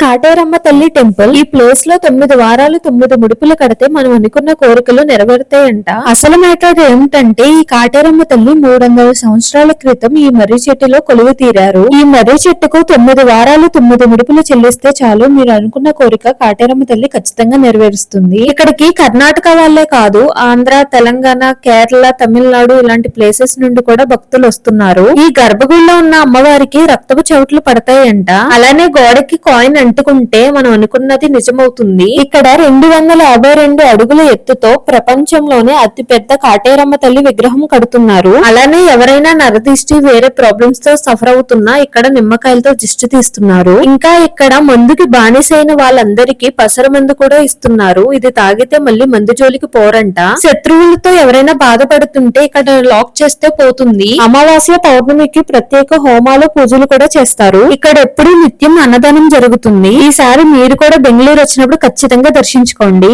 కాటేరమ్మ తల్లి టెంపుల్. ఈ ప్లేస్ లో 9 వారాలు 9 ముడుపులు కడితే మనం అనుకున్న కోరికలు నెరవేరుతాయంట. అసలు మ్యాటర్ ఏమిటంటే ఈ కాటేరమ్మ తల్లి 300 సంవత్సరాల క్రితం ఈ మర్రి చెట్టులో కొలువు తీరారు. ఈ మర్రి చెట్టుకు 9 వారాలు 9 ముడుపులు చెల్లిస్తే చాలు మీరు అనుకున్న కోరిక కాటేరమ్మ తల్లి ఖచ్చితంగా నెరవేరుస్తుంది. ఇక్కడికి కర్ణాటక వాళ్ళే కాదు, ఆంధ్ర, తెలంగాణ, కేరళ, తమిళనాడు ఇలాంటి ప్లేసెస్ నుండి కూడా భక్తులు వస్తున్నారు. ఈ గర్భగుడిలో ఉన్న అమ్మవారికి రక్తపు చెవుట్లు పడతాయంట. అలానే గోడకి కాయిన్ అంటుకుంటే మనం అనుకున్నది నిజమవుతుంది. ఇక్కడ 252 అడుగుల ఎత్తుతో ప్రపంచంలోనే అతి పెద్ద కాటేరమ్మ తల్లి విగ్రహం కడుతున్నారు. అలానే ఎవరైనా నరదిష్టి వేరే ప్రాబ్లమ్స్ తో సఫర్ అవుతున్నా ఇక్కడ నిమ్మకాయలతో దిష్టి తీస్తున్నారు. ఇంకా ఇక్కడ మందుకి బానిసైన వాళ్ళందరికీ పసర మందు కూడా ఇస్తున్నారు. ఇది తాగితే మళ్ళీ మందు జోలికి పోరంట. శత్రువులతో ఎవరైనా బాధపడుతుంటే ఇక్కడ లాక్ చేస్తే పోతుంది. అమావాస్య పౌర్ణమికి ప్రత్యేక హోమాలు పూజలు కూడా చేస్తారు. ఇక్కడ ఎప్పుడూ నిత్యం అన్నదానం జరుగుతుంది. ఈసారి మీరు కూడా బెంగళూరు వచ్చినప్పుడు ఖచ్చితంగా దర్శించుకోండి.